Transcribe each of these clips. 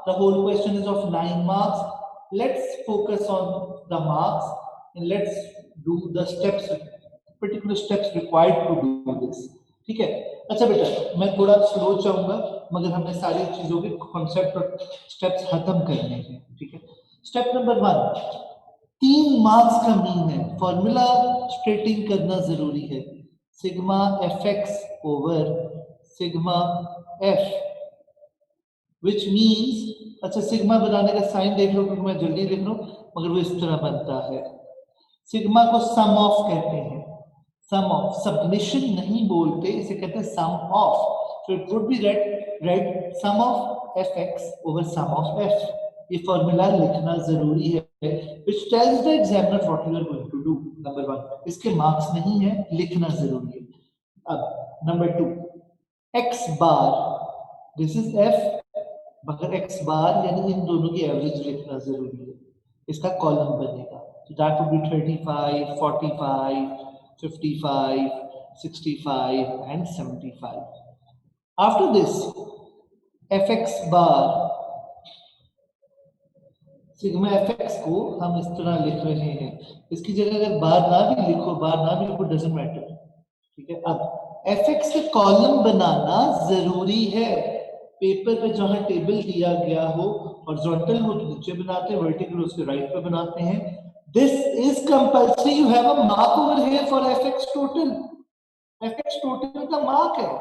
The whole question is of 9 marks. Let's focus on the marks and let's do the steps, particular steps required to do this. ठीक है? अच्छा बेटा, मैं थोड़ा slow चाहूंगा, मगर हमने सारी चीजों के कॉन्सेप्ट और स्टेप्स खत्म करने हैं. ठीक है? स्टेप नंबर 1, 3 मार्क्स का मीन है. फॉर्मूला स्ट्रेटिंग करना जरूरी है. Sigma F x over sigma F, which means, अच्छा सिग्मा बनाने का साइन देख लो क्योंकि मैं जल्दी लिख रहा हूं, मगर वो इस तरह बनता है. सिग्मा को सम ऑफ कहते हैं. सम ऑफ, सबमिशन नहीं बोलते, इसे कहते हैं sum of. So it would be read sum of f x over sum of f. ये फॉर्मूला लिखना जरूरी है, which tells the examiner what you are going to do. Number 1, इसके मार्क्स नहीं है, लिखना जरूरी है. अब number 2, x bar, this is f, मगर x बार यानी इन दोनों की एवरेज लिखना जरूरी है. इसका कॉलम बनेगा. So that would be 35, 45, 55, 65 and 75. After this, fx bar, sigma fx को हम इस तरह लिख रहे हैं. इसकी जगह अगर बार ना भी लिखो, डजंट मैटर. ठीक है? अब fx के कॉलम बनाना जरूरी है. पेपर पे जहां टेबल दिया गया हो, हॉरिजॉन्टल हो तो नीचे बनाते हैं, वर्टिकल उसके राइट पे बनाते हैं. This is compulsory. You have a mark over here for fx total. fx total का मार्क है,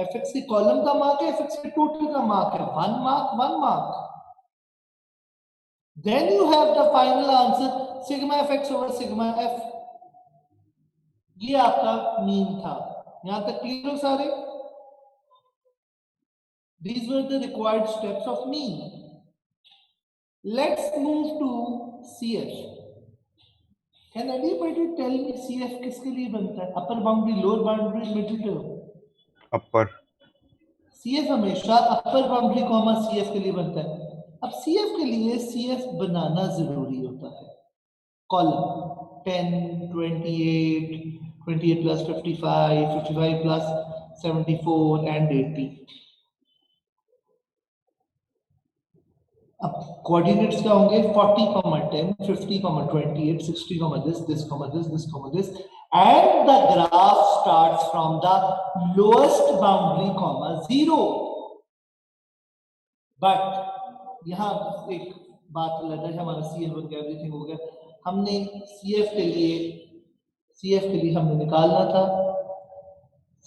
fx के कॉलम का मार्क है, fx के टोटल का मार्क है. 1 mark, 1 mark. Then you have the final answer, sigma fx over sigma f. ये आपका मीन था. यहां तक क्लियर हो सारे? These were the required steps of mean. Let's move to CF. Can anybody tell me CF किसके लिए बनता है? Upper boundary, lower boundary, middle term? Upper. CF हमेशा अपर बाउंड्री कॉमा CF के लिए बनता है. अब CF के लिए CF बनाना जरूरी होता है. Column 10, 28, 28 plus 55, 55 plus 74 and 80. अब कोऑर्डिनेट्स क्या होंगे? 40, 10, 50, 28, 60, this, and the graph starts from the lowest boundary, 0. But यहाँ एक बात अलग है. हमारा CF बन गया, एवरीथिंग हो गया. हमने CF के लिए हमने निकालना था.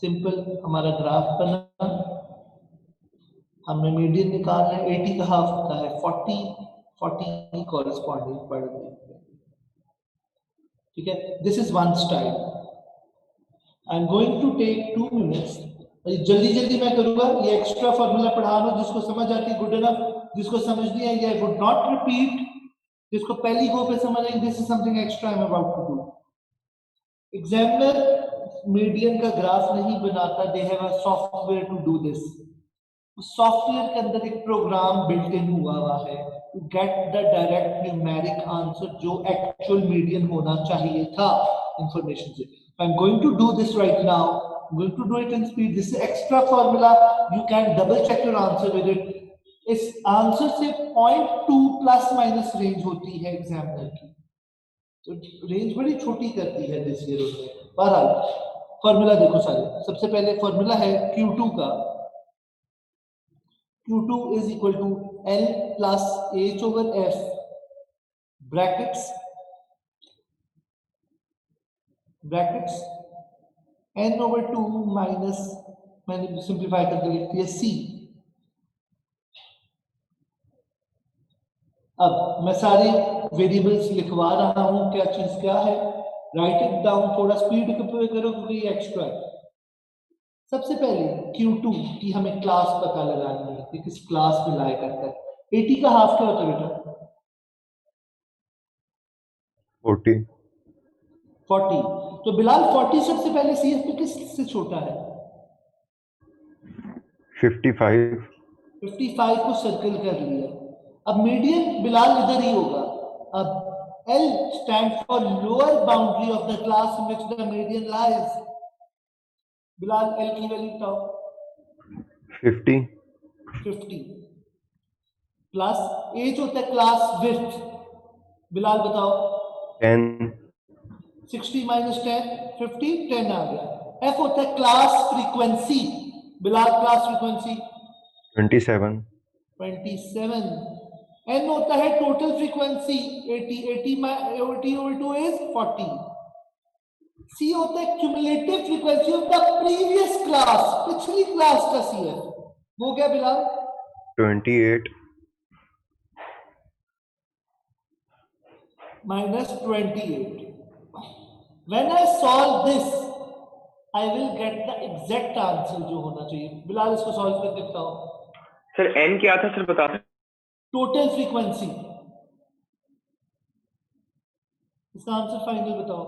सिंपल, हमारा ग्राफ बना, हमने मीडियन निकालना है. 80 का हाफ होता है 40 कॉरेस्पॉन्डिंग पढ़ लेंगे. ठीक है? This is one style. I am going to take 2 minutes. जल्दी मैं करूंगा. ये एक्स्ट्रा फॉर्मूला पढ़ा लो, जिसको समझ आती है गुड इनफ, जिसको समझ नहीं आई आई वुड नॉट रिपीट. जिसको पहली गो पे समझ आई, this is something extra I am about to do. Examiner median का ग्राफ नहीं बनाता. They have a software to do this. Software के अंदर एक प्रोग्राम बिल्ट इन हुआ है to get the direct numeric answer जो एक्चुअल मीडियन होना चाहिए था इंफॉर्मेशन से. I am going to do this right now. I'm going to do it in speed. This is extra formula. You can double check your answer with it. इस answer से 0.2 plus minus range होती है examiner की. तो range बड़ी छोटी करती है दिस ईयर उसने. बहरहाल फॉर्मूला देखो सारे. सबसे पहले फॉर्मूला है Q2 का. Q2 is equal to L plus H over F brackets N over 2 minus, मैंने सिंप्लीफाई करके लिख दिया C. अब मैं सारे वेरिएबल्स लिखवा रहा हूं. क्या चीज क्या है? Right it down. थोड़ा स्पीड पे करो क्योंकि ये एक्स्ट्रा है. सबसे पहले Q2 की हमें क्लास पता लगानी है कि किस क्लास में लाया करता है. 80 का हाफ क्या होता है बेटा? 40. तो बिलाल 40 सबसे पहले CF पे किस से छोटा है? 55. 55 को सर्कल कर लिया. अब मीडियन बिलाल इधर ही होगा. अब L stand for lower boundary of the class in which the median lies. Bilal L की वैल्यू बताओ. 50. प्लस एच होता है क्लास विड्थ, बिलाल बताओ 10 60 माइनस 10 50 10 आ गया। एफ होता है क्लास फ्रीक्वेंसी, बिलाल क्लास फ्रीक्वेंसी 27 27। एन होता है total frequency 80 80 80 over 2 is 40। C होता है cumulative frequency of the previous class, पिछली क्लास का सीएफ वो क्या Bilal 28 minus 28। when I solve this I will get the exact answer जो होना चाहिए। बिलाल इसको सॉल्व कर देखता हूं। सर एन क्या था सर बता सकते? टोटल फ्रीक्वेंसी, इसका आंसर फाइनल बताओ।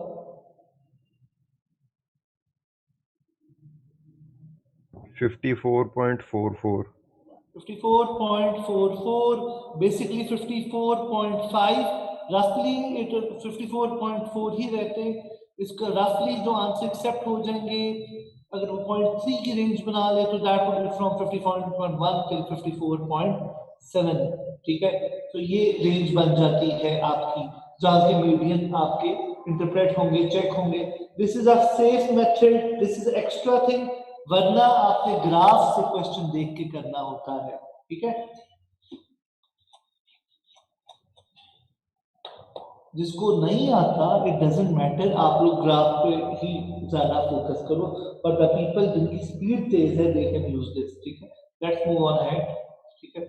$54.44 54.44 बेसिकली 54.5 रफली 54.4 ही रहते। इसका रफली जो आंसर एक्सेप्ट हो जाएंगे अगर वो 0.3 की रेंज बना ले तो that would be from 54.1 till 54.7। ठीक है, तो ये रेंज बन जाती है आपकी जहां के मीडियन आपके इंटरप्रेट होंगे, चेक होंगे। This is a safe method, this is extra thing, वरना आपके ग्राफ से क्वेश्चन देख के करना होता है। ठीक है, जिसको नहीं आता इट डजंट मैटर, आप लोग ग्राफ पे ही ज्यादा फोकस करो, बट द पीपल जिनकी स्पीड तेज है दे कैन यूज दिस। ठीक है, लेट्स मूव ऑन अहेड। ठीक है,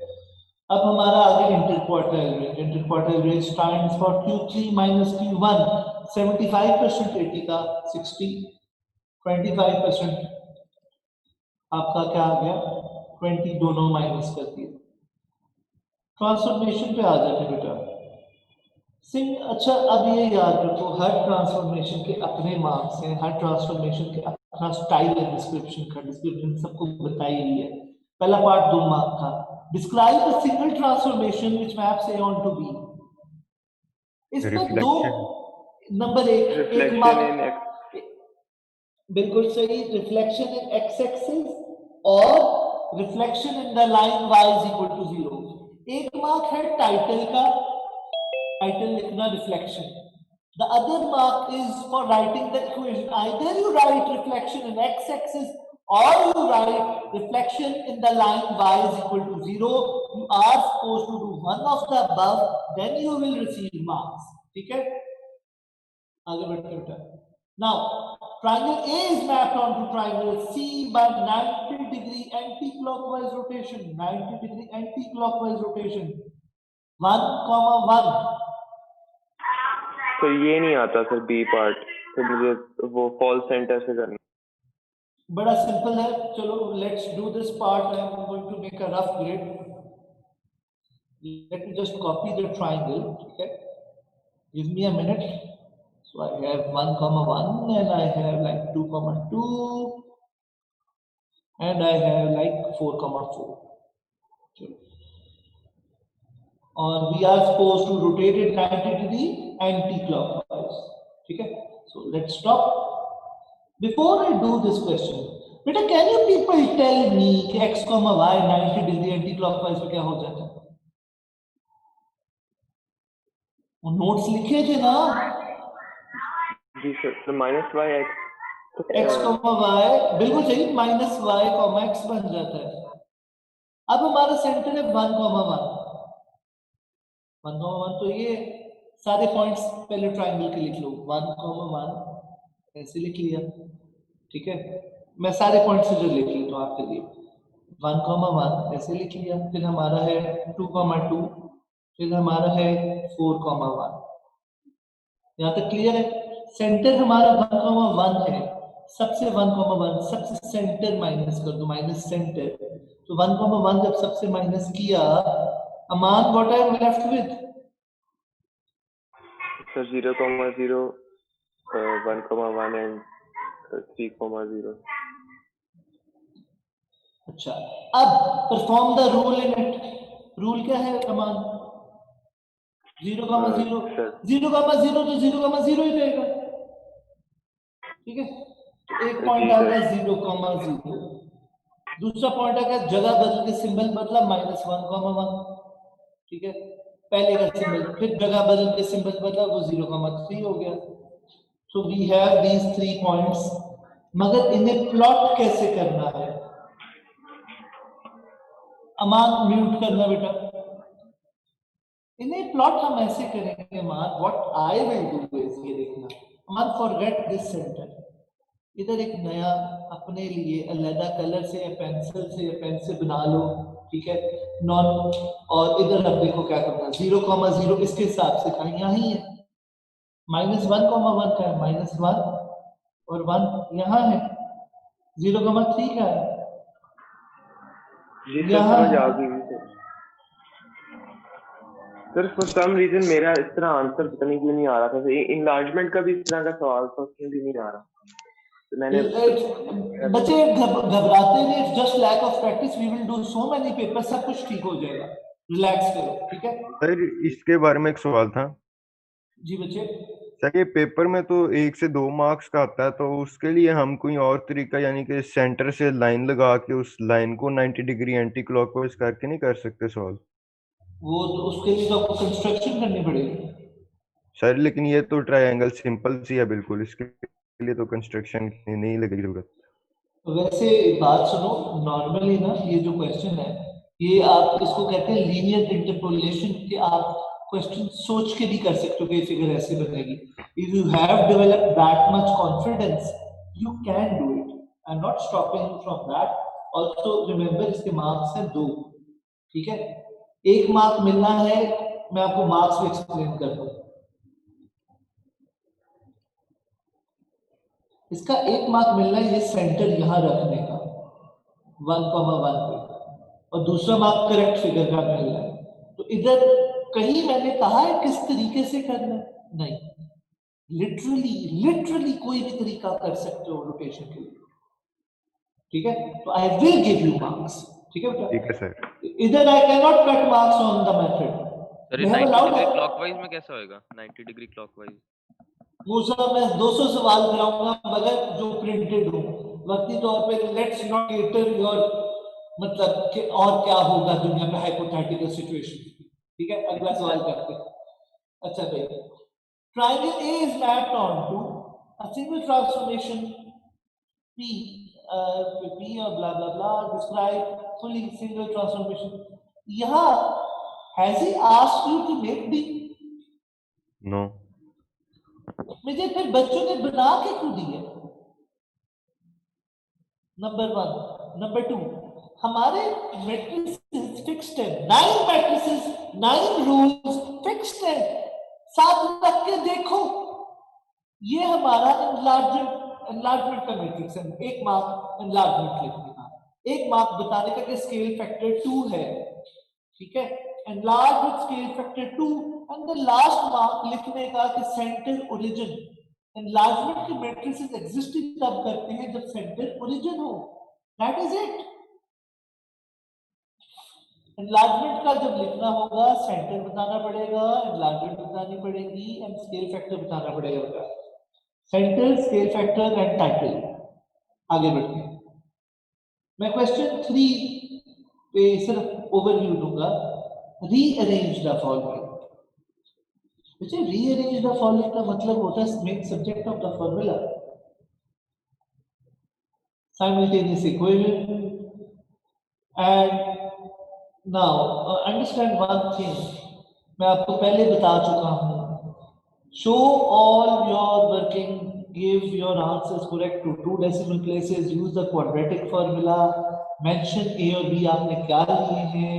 अब हमारा आगे interquartile range. Interquartile range stands for Q3 minus Q1। 75% 80 का 60, 25% आपका क्या आ गया 20, दोनों माइनस कर दिए। ट्रांसफॉर्मेशन पे आ जाते बेटा सिंह। अच्छा अब ये याद रखो हर ट्रांसफॉर्मेशन के अपने मार्क्स हैं, हर ट्रांसफॉर्मेशन के अपना स्टाइल है डिस्क्रिप्शन का, डिस्क्रिप्शन सबको बताई हुई है। पहला पार्ट 2 मार्क का, describe a single transformation which maps A on to B. इसमें दो नंबर एक मार्क बिल्कुल सही, रिफ्लेक्शन इन एक्स एक्सिस और reflection in the line y is equal to 0। एक मार्क है टाइटल का, टाइटल लिखना reflection. The other mark is for writing the equation. Either you write reflection in x axis or you write reflection in the line y is equal to 0. You are supposed to do one of the above, then you will receive marks. ठीक है, आगे बढ़ते बेटा। Now, triangle A is mapped onto triangle C by 90 degree anti-clockwise rotation. 90 degree anti-clockwise rotation. 1, 1। तो ये नहीं आता sir B part, तो मुझे वो फॉल सेंटर से करना। बड़ा सिंपल है, चलो let's do this part. I am going to make a rough grid. Let me just copy the triangle. ठीक है, give me a minute. So I have 1, 1 and I have like 2, 2 and I have like 4, 4। और we are supposed to rotate it 90 degree anticlockwise. ठीक है, so let's stop. Before I do this question, बेटा can you people tell me कि x, y 90 degree anti clockwise पे क्या हो जाता है? वो नोट्स लिखे थे ना जी सर, तो माइनस वाई x, y बिल्कुल सही, माइनस y, x बन जाता है। अब हमारा सेंटर है 1, 1। 1, 1 तो ये सारे पॉइंट्स पहले ट्राइंगल के लिख लो। 1, 1 ऐसे लिख लिया। ठीक है, मैं सारे पॉइंट्स इधर लिख लेता हूँ आपके लिए। 1, 1 ऐसे लिख लिया। फिर हमारा है 2, 2, फिर हमारा है 4, 1। यहाँ तक क्लियर है? सेंटर हमारा 1, 1 है, सबसे 1, 1 सबसे सेंटर माइनस कर दो, माइनस सेंटर। तो 1, 1 जब सबसे माइनस किया, Aman what I am left with? Sir 0, 0, 1, 1 and 3, 0। अच्छा, अब perform the rule in it. Rule क्या है अमान? 0, 0, 0, 0 तो 0, 0 ही रहेगा। ठीक है, तो एक पॉइंट आ गया 0, 0। दूसरा पॉइंट आ गया, जगह बदल के सिंबल बदला, -1, 1। ठीक है, पहले का सिंबल फिर जगह बदल के सिंबल बदला, वो 0,3 हो गया। So we have these 3 points, मगर इन्हें प्लॉट कैसे करना है? अमान म्यूट करना बेटा। इन्हें प्लॉट हम ऐसे करेंगे Aman, what I will do is, ये देखना अमान, फॉरगेट दिस सेंटर, इधर एक नया अपने लिए अलग कलर से या पेंसिल से या पेन से बना लो, ठीक है, नॉन, और इधर अब देखो क्या करना, 0,0 इसके हिसाब से कहीं यहाँ ही है, -1,1 का है, -1 और 1 यहाँ है, 0,3 का है जी सर, यहाँ समझ है। आ गई सर। फॉर सम रीजन मेरा इस तरह आंसर पता नहीं क्यों नहीं आ रहा था। इनलार्जमेंट का भी इस तरह का सवाल था, उसमें भी नहीं आ रहा, तो मैंने बच्चे घबराते नहीं, it's just lack of practice, we will do so many paper, सब कुछ ठीक हो जाएगा, रिलैक्स करो, ठीक है। सर इसके बारे में एक सवाल था। जी बच्चे, सर ये पेपर में तो 1 से 2 मार्क्स का आता है, तो उसके लिए हम कोई और तरीका, यानी कि सेंटर से लाइन लगा के उस लाइन को 90 डिग्री एंटी क्लॉकवाइज करके नहीं कर सकते सॉल्व? वो तो उसके लिए तो आपको कंस्ट्रक्शन करनी पड़ेगी। सर लेकिन ये तो ट्रायंगल सिंपल सी है बिल्कुल, इसके लिए तो कंस्ट्रक्शन की नहीं लगेगी जरूरत। वैसे बात सुनो, नॉर्मली ना ये जो क्वेश्चन है, ये आप इसको कहते हैं लीनियर इंटरपोलेशन, कि आप क्वेश्चन सोच के भी कर सकते हो कि फिगर ऐसे बनेगी। If you have developed that much confidence, you can do it, I am not stopping you from that. Also remember इसके मार्क्स हैं 2, ठीक है, 1 मार्क मिलना है, मैं आपको मार्क्स भी एक्सप्लेन कर दूं। इसका 1 मार्क मिलना है ये सेंटर यहां रखने का 1,1 पे, और दूसरा मार्क करेक्ट फिगर का मिलना है। तो इधर कहीं मैंने कहा है किस तरीके से करना है? नहीं, लिटरली लिटरली कोई भी तरीका कर सकते हो रोटेशन के लिए, ठीक है। तो I will give you marks, ठीक है ठीक है बेटा। सर। इधर I can not cut marks on the method, sir ये we have 90 allowed degree it। Clockwise में कैसा होएगा? 90 डिग्री क्लॉकवाइज मूसा मैं 200 सवाल कराऊंगा मगर जो प्रिंटेड हो, वक्ती तौर पे लेट्स नॉट केटर योर, मतलब कि और क्या होगा दुनिया में हाइपोथेटिकल सिचुएशन, ठीक है। अगला सवाल करते हैं। अच्छा भाई, triangle A is mapped onto a single transformation P, P और blah blah blah describe fully single transformation. यहाँ has he asked you to make D? No. मुझे फिर बच्चों ने बना के क्यों दिया? नंबर 1, नंबर 2, हमारे मैट्रिसेस फिक्स्ड है, 9 मैट्रिसेस, 9 रूल्स फिक्स्ड है, साथ रख के देखो, ये हमारा एनलार्जमेंट का मैट्रिक्स है। 1 मार्क एनलार्जमेंट लिखने का, 1 मार्क बताने का कि स्केल फैक्टर 2 है, ठीक है, enlarge with scale factor 2, and the last mark लिखने का कि सेंटर ओरिजिन। एनलार्जमेंट के मैट्रिसेस एग्जिस्टिंग तब करते हैं जब सेंटर ओरिजिन हो, दैट इज इट। एनलार्जमेंट का जब लिखना होगा, सेंटर बताना पड़ेगा, एनलार्जमेंट बतानी पड़ेगी एंड स्केल फैक्टर बताना पड़ेगा। Centre, scale factor and title. आगे बढ़ते हैं, मैं क्वेश्चन 3 पे सिर्फ ओवरव्यू दूंगा। Rearrange the following. बच्चे रीअरेंज द फॉलोइंग का मतलब होता है make subject of the formula simultaneous equivalent, and now understand one thing, मैं आपको पहले बता चुका हूं, show all your working, give your answers correct to 2 decimal places, use the quadratic formula, mention A और B आपने क्या लिए हैं,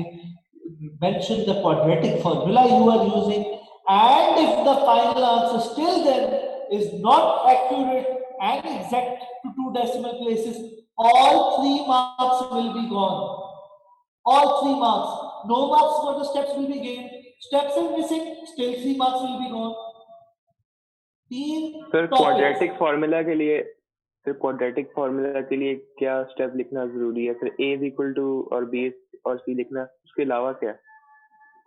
mention the quadratic formula you are using, and if the final answer still then is not accurate and exact to 2 decimal places, all 3 marks will be gone. All 3 marks. No marks for the steps will be gained. Steps are missing, still 3 marks will be gone. 3 sir topics. Quadratic formula के लिए क्या step लिखना जरूरी है? Sir A is equal to और B और C लिखना, उसके अलावा क्या?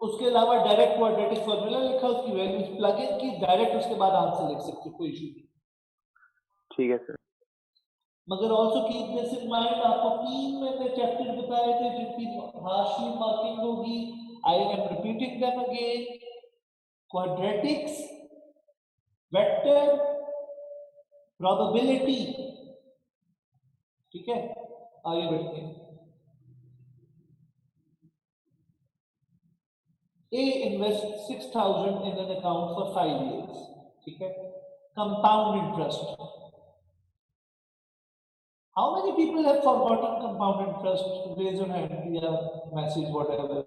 उसके अलावा डायरेक्ट क्वाड्रेटिक फार्मूला लिखा, उसकी वैल्यूज प्लग इन की, डायरेक्ट उसके बाद आंसर लिख सकते हो, कोई इशू नहीं। ठीक है सर। मगर also keep this in mind, आपको 3 मैंने चैप्टर बताए थे जिनकी हार्शली मार्किंग होगी, I am repeating them again. Quadratics, vector, probability. ठीक है, आगे बढ़ते हैं. A invests 6,000 in an account for 5 years. ठीक है, compound interest. How many people have forgotten compound interest? Raise your hand या message whatever.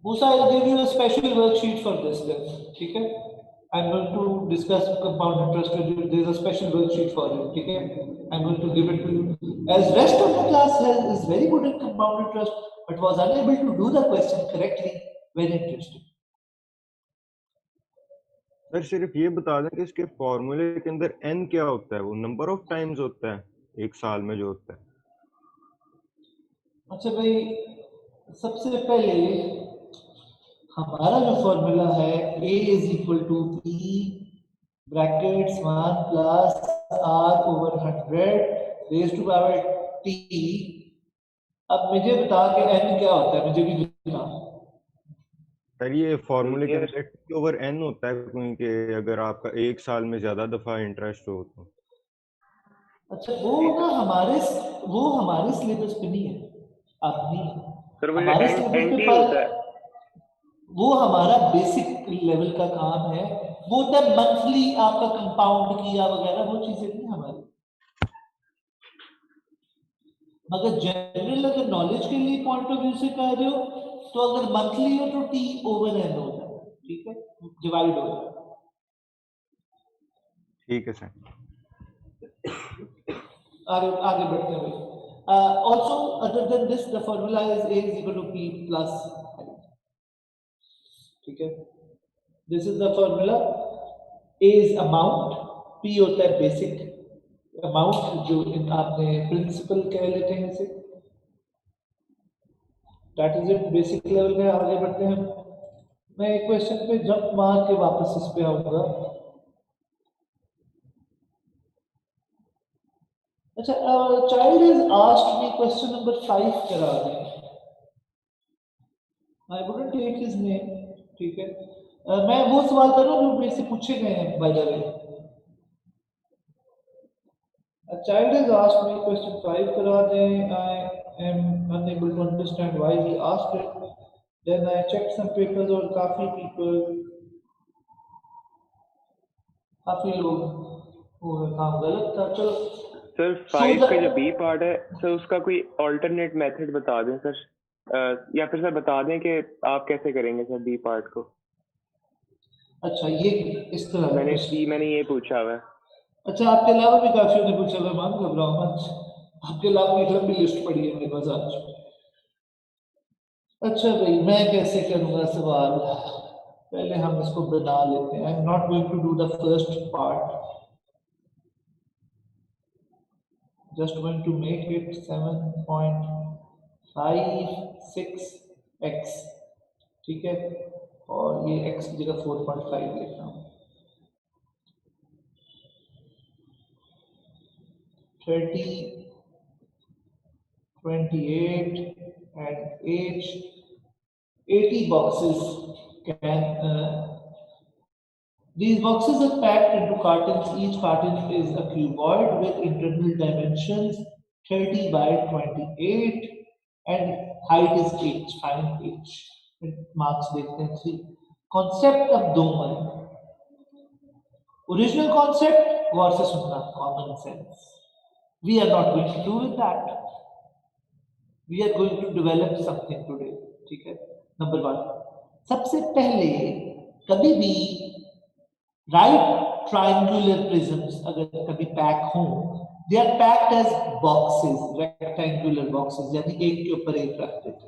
Musa, I'll give you a special worksheet for this then. ठीक है? I'm going to discuss compound interest with you. There's a special worksheet for it. ठीक है? I'm going to give it to you. As rest of the class is very good at compound interest, but was unable to do the question correctly. Very interesting. Sir सिर्फ ये बता दें कि इसके फॉर्मूले के अंदर n क्या होता है, वो नंबर ऑफ टाइम्स होता है एक साल में जो होता है. अच्छा भाई, सबसे पहले हमारा जो फॉर्मूला है a is equal to p brackets 1 plus r over 100 raise to power t. अब मुझे बता कि n क्या होता है, मुझे भी बता. सर ये फॉर्मूले के अंदर t ओवर n होता है, क्योंकि अगर आपका एक साल में ज्यादा दफा इंटरेस्ट हो तो. अच्छा, वो हमारे सिलेबस पे नहीं है, अपनी सर वो हमारे सिलेबस एंटी पे होता है. वो हमारा बेसिक लेवल का काम है. वो होता है मंथली आपका कंपाउंड किया वगैरह, वो चीजें नहीं हमारी. मगर जनरल अगर नॉलेज के लिए पॉइंट ऑफ व्यू से कह रहे हो तो अगर मंथली हो तो टी ओवर एन हो जाए. ठीक है, डिवाइड हो जाए. ठीक है सर. आगे आगे बढ़ते हैं भाई. Also other than this the formula is a is equal to p plus I. ठीक है, this is the formula. a is amount, p होता है बेसिक अमाउंट, जो आपने प्रिंसिपल कह लेते हैं इसे. That is it basic level में. आगे बढ़ते हैं. मैं एक क्वेश्चन पे जंप मार के वापस इस पे आऊंगा. अच्छा, child is asked me question number 5 करा दें. I wouldn't take his name. ठीक है, मैं वो सवाल कर रहा हूँ जो मेरे से पूछे गए हैं by the way. A child has asked me question 5 करा दें. I am unable to understand why he asked it. Then I checked some papers और काफी लोग वो काम गलत था. चलो सर 5 का जो बी पार्ट है सर, उसका कोई ऑल्टरनेट मेथड बता दें सर, या फिर सर बता दें कि आप कैसे करेंगे सर बी पार्ट को. अच्छा, ये इस तरह मैंने ये पूछा हुआ है. अच्छा, आपके अलावा भी काफियों ने पूछा हुआ. मान घबराओ मत, आपके अलावा एक लंबी लिस्ट पड़ी है मेरे पास आज. अच्छा भाई, मैं कैसे करूंगा सवाल. पहले हम इसको बना लेते हैं. I am not going to do the first part, just going to make it 7.56x. ठीक है, और ये x की जगह 4.5 लिखता हूँ. 30, 28 and age 80 boxes these boxes are packed into cartons. Each carton is a cuboid with internal dimensions 30 by 28 and height is h. Find h. Marks देखते हैं 3. Concept of Doman. Original concept गौर से सुनना, common sense. We are not going to do with that. We are going to develop something today. ठीक है. Number 1. सबसे पहले कभी भी राइट ट्रायंगुलर प्रिज्म्स अगर कभी पैक हो, they are packed as boxes, rectangular boxes, यानी एक के ऊपर एक रख देते.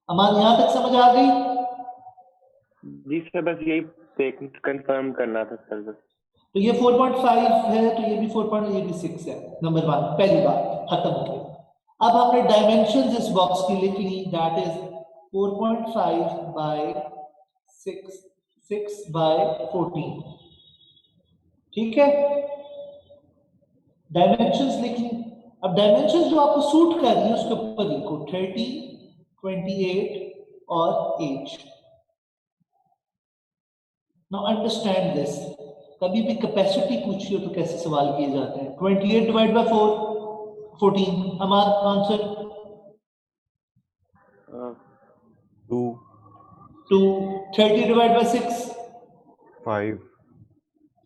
अमान यहां तक समझ आ गई? जी सर, बस यही कंफर्म करना था सर. बस तो ये 4.5 है, तो ये भी 4. ये भी 6 है. नंबर 1 पहली बात खत्म हो गई. अब हमने डायमेंशंस इस बॉक्स की लिख ली. That is 4.5 by 6 by 14. ठीक है. डायमेंशंस लिखी, अब डायमेंशंस जो आपको सूट कर रही है उसके ऊपर लिखो 30, 28 और एज। नाउ अंडरस्टैंड दिस, कभी भी कैपेसिटी पूछिए तो कैसे सवाल किए जाते हैं। 28 डिवाइड बाय 4 14, हमारा answer 2 2। 30 divide by 6 5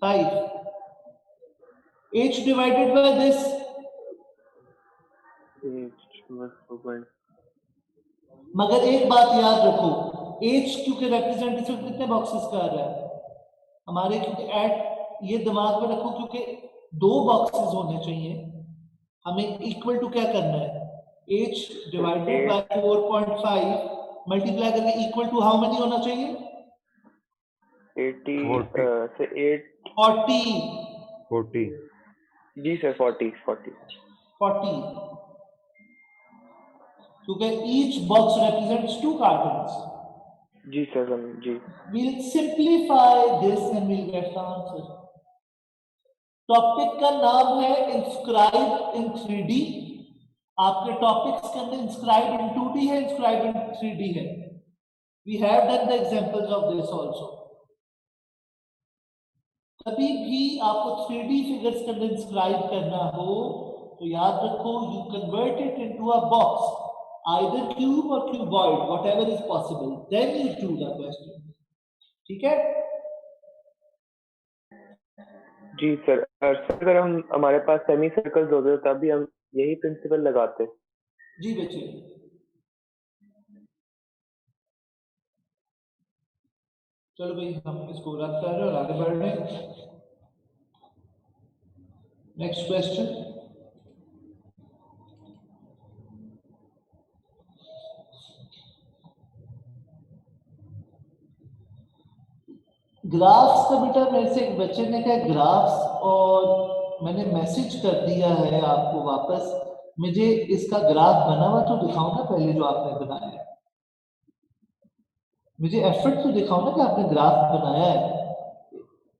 5। h divided by this 4.5 मगर एक बात याद रखो, h क्योंकि रिप्रेजेंट इसमें कितने बॉक्सेस का आ रहा है हमारे, क्योंकि एट ये दिमाग में रखो क्योंकि 2 बॉक्सेस होने चाहिए, हमें इक्वल टू क्या करना है, h डिवाइडेड बाय 4.5 मल्टीप्लाई करके इक्वल टू हाउ मेनी होना चाहिए, 80 40 से 8 40 जी सर 40 क्योंकि each box represents 2 cartons. जी सर जी। We'll simplify this and we'll get the answer. Topic का नाम है inscribe in 3D। आपके टॉपिक्स के अंदर inscribe in 2D है, inscribe in 3D है। We have done the examples of this also. कभी भी आपको 3D फिगर्स के अंदर inscribe करना हो तो याद रखो, you convert it into a box, either cube or cuboid, whatever is possible, then you do the question. ठीक है जी सर। सर अगर हम हमारे पास सेमी सर्कल्स होते तब भी हम यही प्रिंसिपल लगाते। जी बच्चे। चलो भाई हम इसको रद्द कर रहे हैं और आगे बढ़ रहे हैं। नेक्स्ट क्वेश्चन, ग्राफ्स का बेटा मेरे से एक बच्चे ने कहा ग्राफ्स, और मैंने मैसेज कर दिया है आपको वापस, मुझे इसका ग्राफ बना हुआ तो दिखाओ ना पहले जो आपने बनाया है, मुझे एफर्ट तो दिखाओ ना कि आपने ग्राफ बनाया है,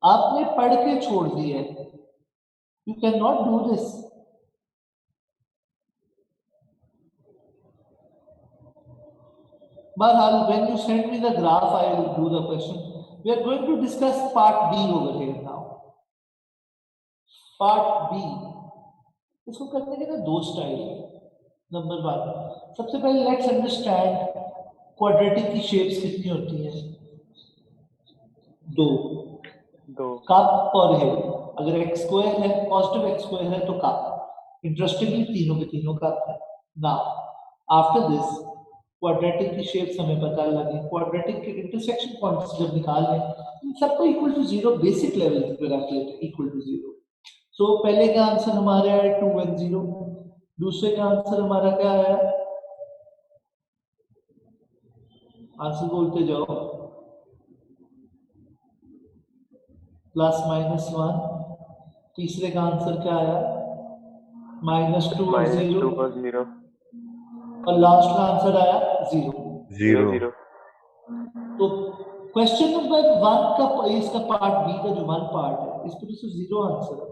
आपने पढ़ के छोड़ दिया है, you can not do this. बहरहाल when you send me the graph I will do the question. We are going to discuss part B over here now. Part B, इसको करने के ना 2 स्टाइल है। नंबर 1, सबसे पहले लेट्स अंडरस्टैंड क्वाड्रेटिक की shapes कितनी होती हैं, 2 कप और हेड। अगर x स्क्वायर है, पॉजिटिव x स्क्वायर है तो कप, इंटरेस्टिंगली तीनों के तीनों कप है। नाउ आफ्टर दिस क्वाड्रेटिक की शेप्स हमें पता लगी, क्वाड्रेटिक के इंटरसेक्शन पॉइंट्स जब निकाल लें इन सबको इक्वल टू 0 बेसिक लेवल पे रख लेते हैं, इक्वल टू 0। सो पहले का आंसर हमारा है 2 1 0, दूसरे का आंसर हमारा क्या आया, आंसर बोलते जाओ, +-1। तीसरे का आंसर क्या आया, -2 और 0, और लास्ट का आंसर आया 0। तो क्वेश्चन नंबर 1 का इसका पार्ट बी का जो 1 पार्ट है इस पर तो 0 आंसर है,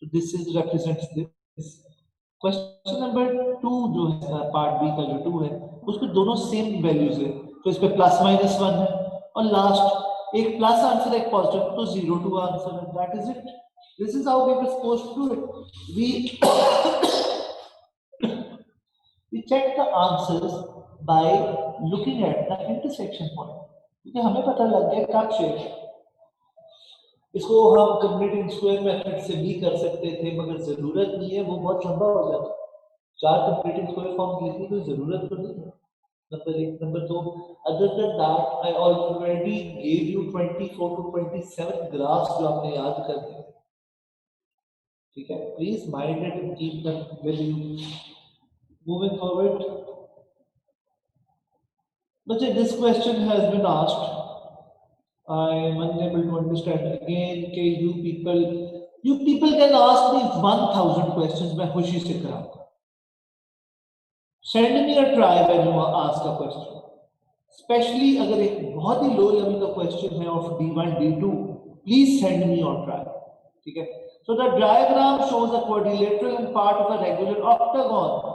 तो this is represents this. Question number 2 जो है पार्ट बी का जो 2 है उस पे दोनों सेम वैल्यूज है, तो इस पे +-1 है, और लास्ट एक प्लस आंसर एक पॉजिटिव, तो 0 2 आंसर है। That is it, this is how we were supposed to do it. we check the answers by looking at the intersection point, क्योंकि हमें पता लग गया कप शेप है। इसको हम कंप्लीटिंग स्क्वायर मेथड से भी कर सकते थे मगर जरूरत नहीं है, वो बहुत लंबा हो जाता, 4 कंप्लीटिंग स्क्वायर फॉर्म लिखने की जरूरत तो नहीं है। Number 1, number 2, other than that I already give you 24 to 27 graphs जो आपने याद करने हैं, ठीक है, please mind it and keep them with you. Moving forward, but this question has been asked. I am unable to understand again. Okay, you people can ask me 1000 questions. मैं खुशी से कराऊंगा. Send me a try when you ask a question. Especially अगर एक बहुत ही low level का question है of D1 D2, please send me on try. ठीक है. So the diagram shows a quadrilateral and part of a regular octagon.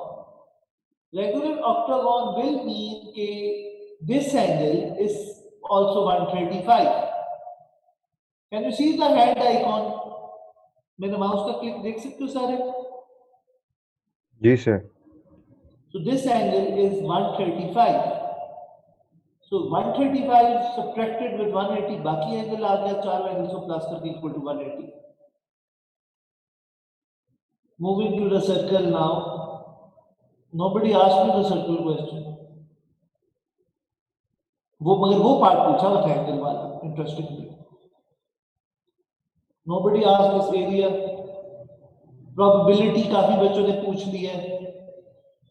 Regular octagon will mean that this angle is also 135. Can you see the hand icon? मेरे mouse का click देख सकते हो सारे? जी sir. So this angle is 135. So 135 subtracted with 180, बाकी angle आ गया, चार angles को प्लस करके equal to 180. Moving to the circle now. Nobody asked me the circle question. मगर वो पार्ट पूछा हुआ था एंगल वाला, interestingly. Nobody asked this area. Probability काफी बच्चों ने पूछ ली है.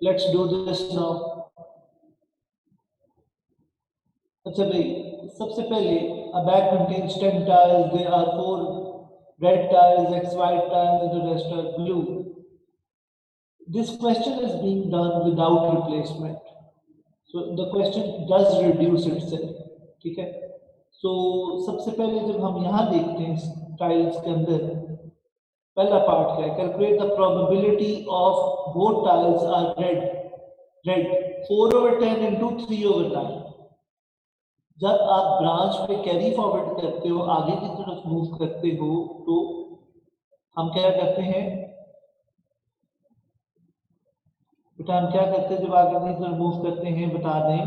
Let's do this now. अच्छा भाई, सबसे पहले a bag contains 10 tiles. There are 4 red tiles, X white tiles, and the rest are blue. This question is being done without replacement. So the question does reduce itself. ठीक है? So सबसे पहले जब हम यहाँ देखते हैं tiles के अंदर, पहला पार्ट क्या है? Calculate the probability of both tiles are red. 4/10 into 3/9. जब आप ब्रांच पे कैरी फॉरवर्ड करते हो, आगे की तरफ मूव करते हो, तो हम क्या करते हैं बेटा? हम क्या करते हैं जब आगे की तरफ मूव करते हैं? बता दें.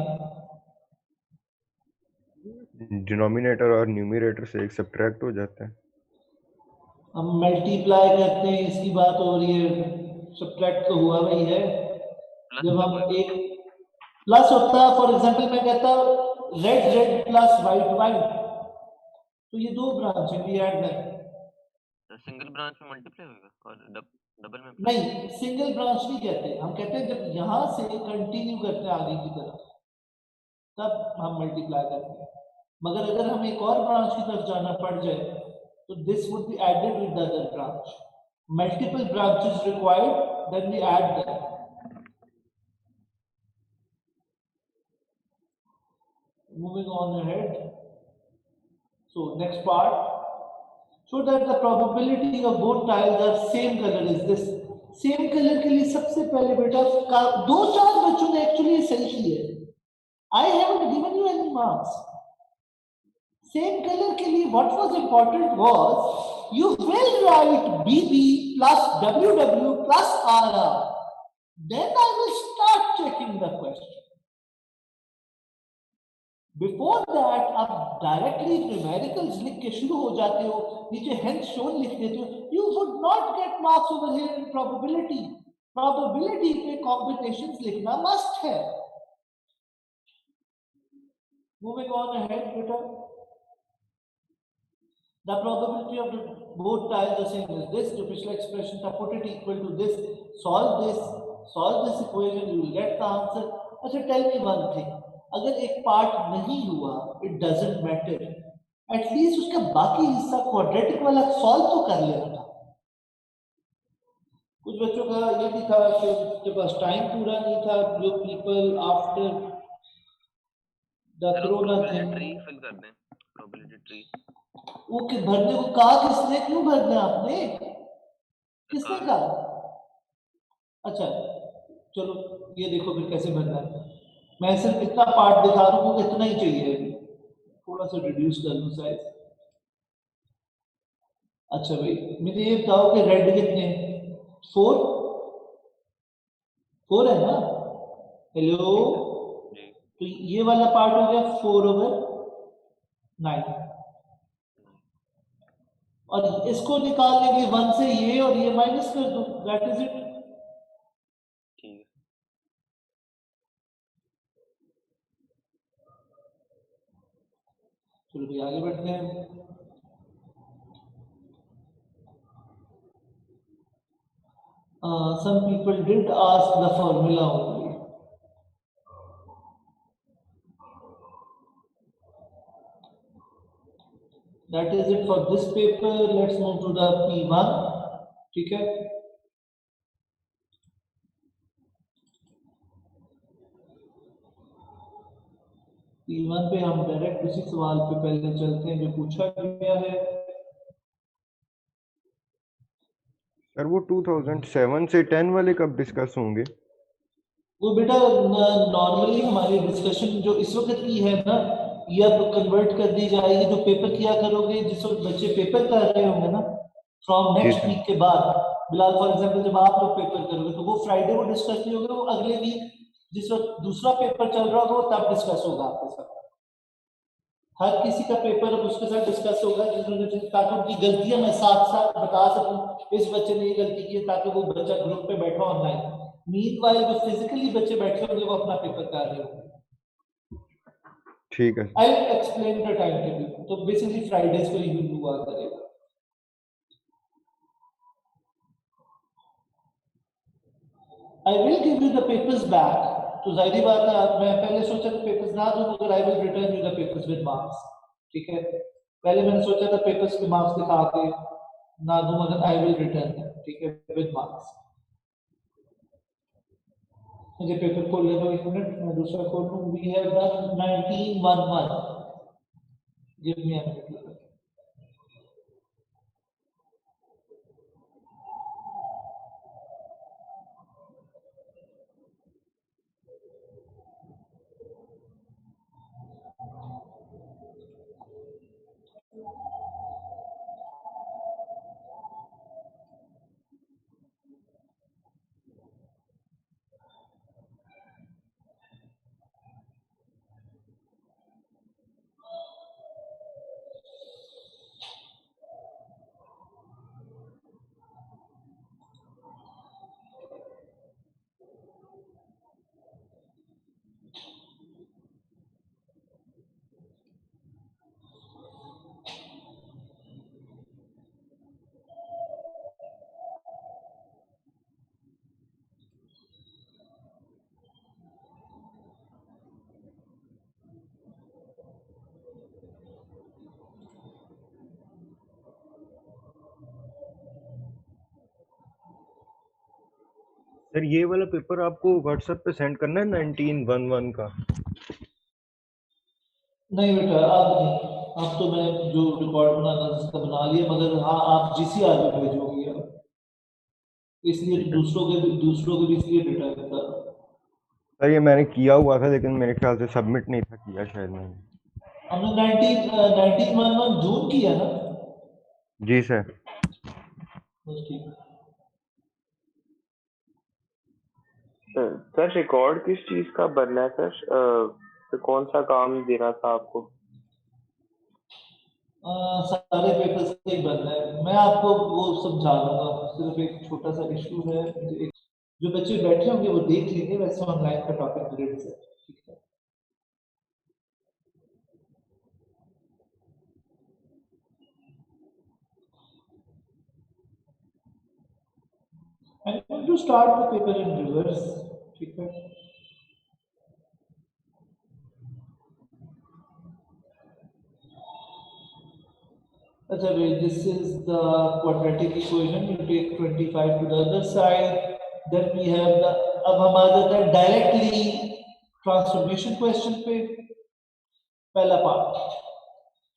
डिनोमिनेटर और न्यूमरेटर से एक सब्ट्रैक्ट हो जाता है. हम मल्टीप्लाई करते हैं, इसकी बात हो रही है. सब्ट्रैक्ट तो हुआ वही है. जब हम एक प्लस होता है, फॉर एग्जांपल मैं कहता हूँ रेड प्लस वाइट, तो ये दो ब्रांच है, भी ऐड कर. सिंगल ब्रांच में मल्टीप्लाई होगा और डबल में नहीं, सिंगल ब्रांच नहीं कहते. हम कहते हैं जब यहां से कंटिन्यू करते हैं आगे की तरफ, तब हम मल्टीप्लाई करते हैं. मगर अगर हमें एक और ब्रांच की तरफ जाना पड़ जाए, तो this would be added with the other branch. Multiple branches required, then we add that. Moving on ahead. So next part, so that the probability of both tiles are same color is this. Same color के लिए सबसे पहले बेटा 2-4 बच्चों ने actually सही की है. I haven't given you any marks. Same color के लिए what was important was you will write BB plus WW plus RR. Then I will start checking the question. Before that, आप डायरेक्टली न्यूमेरिकल्स लिख के शुरू हो जाते हो, नीचे हेंस शोन लिख देते हो. You would not get marks over here in probability. Probability पे कॉम्बिनेशंस लिखना मस्ट है. मूविंग ऑन अहेड बेटा. The probability of the both tiles the same as this. जो पिछला एक्सप्रेशन था, put it equal to this. Solve this equation, you will get the answer. अच्छा, tell me one thing. अगर एक part नहीं हुआ, it doesn't matter, at least उसका बाकी हिस्सा क्वाड्रेटिक वाला सॉल्व तो कर लेना था. कुछ बच्चों का ये भी था कि उनके पास टाइम पूरा नहीं था. जो people after the corona thing tree fill कर दें, प्रोबेबिलिटी ट्री. ओके, भरने को कहा किसने? क्यों भरना आपने? किसने कहा? अच्छा चलो ये देखो फिर कैसे भरना है. मैं सिर्फ इतना पार्ट दिखा रहा हूँ, इतना ही चाहिए. थोड़ा सा रिड्यूस कर लूँ साइज. अच्छा भाई, मुझे ये बताओ कि रेड कितने? 4 है ना? हेलो, तो ये वाला पार्ट हो गया 4/9. और इसको निकालने के 1 से ये और ये माइनस कर दो. That is it. चलो भाई आगे बढ़ते हैं. Some people did ask the formula only. That is it for this paper. Let's move to the P1. ठीक है. P1 पे हम डायरेक्ट उसी सवाल पे पहले चलते हैं जो पूछा गया है. सर वो 2007 से 10 वाले कब डिस्कस होंगे? वो बेटा नॉर्मली हमारी डिस्कशन जो इस वक्त की है ना, ये अब कन्वर्ट कर दी जाएगी। जो पेपर किया करोगे, जिस वक्त बच्चे पेपर कर रहे होंगे ना, फ्रॉम जी नेक्स्ट सर। वीक के बाद, बिलाल फॉर एग्जांपल जब आप लोग पेपर करोगे तो वो फ्राइडे को डिस्कस नहीं होगा, वो अगले वीक जिस वक्त दूसरा पेपर चल रहा होगा वो तब डिस्कस होगा आपके साथ। हर किसी का पेपर अब उसके साथ डिस्कस होगा, ताकि उनकी गलतियां मैं साथ साथ बता सकूं, इस बच्चे ने ये गलती की है, ताकि वो बच्चा ग्रुप पे बैठा ऑनलाइन। मीनवाइल जो फिजिकली बच्चे बैठे होंगे वो अपना पेपर कर रहे होंगे। ठीक है sir. I will explain the time table. तो बेसिकली फ्राइडेज को ही हुआ करेगा। आई will give you the papers back. तो जाहिर बात है, मैं पहले सोचा था पेपर्स ना दूं, मगर I will return you the papers with marks. ठीक है, पहले मैंने सोचा था पेपर्स के मार्क्स दिखा के ना दूं, मगर आई विल रिटर्न। ठीक है, विद मार्क्स। मुझे पेपर खोलने दो एक मिनट, मैं दूसरा खोल लूं। We have done 1911। Give me a minute. Sir ये वाला पेपर आपको व्हाट्सएप पे सेंड करना है 1911 का? नहीं बेटा, अब नहीं। अब तो मैं जो रिकॉर्ड बनाना था उसका बना लिया, मगर हाँ आप जीसीआर में भेजोगे अब, इसलिए ठीक है दूसरों के भी इसलिए रिटर्न कर। सर। ये मैंने किया हुआ था लेकिन मेरे ख्याल से सबमिट नहीं था किया शायद मैंने। हमने 1911 जून किया ना। जी सर। बस ठीक है। सर रिकॉर्ड किस चीज का बनना है सर? तो कौन सा काम देना था आपको? सारे पेपर्स का ही बनना है। मैं आपको वो समझा दूंगा, सिर्फ एक छोटा सा इशू है। जो बच्चे बैठे होंगे वो देख लेंगे, वैसे ऑनलाइन का टॉपिक ग्रेड से। ठीक है। I'm going to start the paper in reverse. ठीक है। अच्छा भाई, this is the quadratic equation. You take 25 to the other side. Then we have the, अब हम आ जाते हैं डायरेक्टली ट्रांसफॉर्मेशन क्वेश्चन पे। पहला part,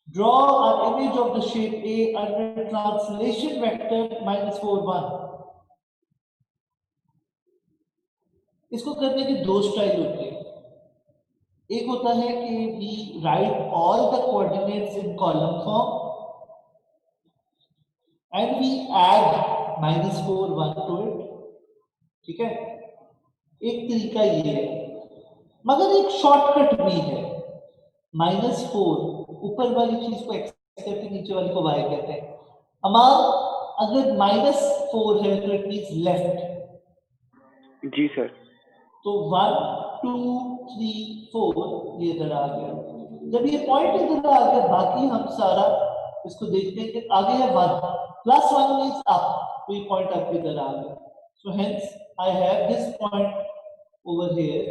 draw an image of the shape A under translation vector -4 1। इसको करने की दो स्टाइल होती है। एक होता है कि we write all the coordinates in column form and we add -4 1 to it। ठीक है, एक तरीका ये है, मगर एक शॉर्टकट भी है। -4 ऊपर वाली चीज को x कहते हैं, नीचे वाली को y कहते हैं। अमाउंट अगर -4 है तो इट मींस लेफ्ट। जी सर। तो 1 2 3 4 ये इधर आ गया। जब ये पॉइंट इधर आ गया, बाकी हम सारा इसको देखते हैं कि आगे है 1 +1 मींस अप, तो ये पॉइंट अप इधर आ गया। So hence I have this point over here.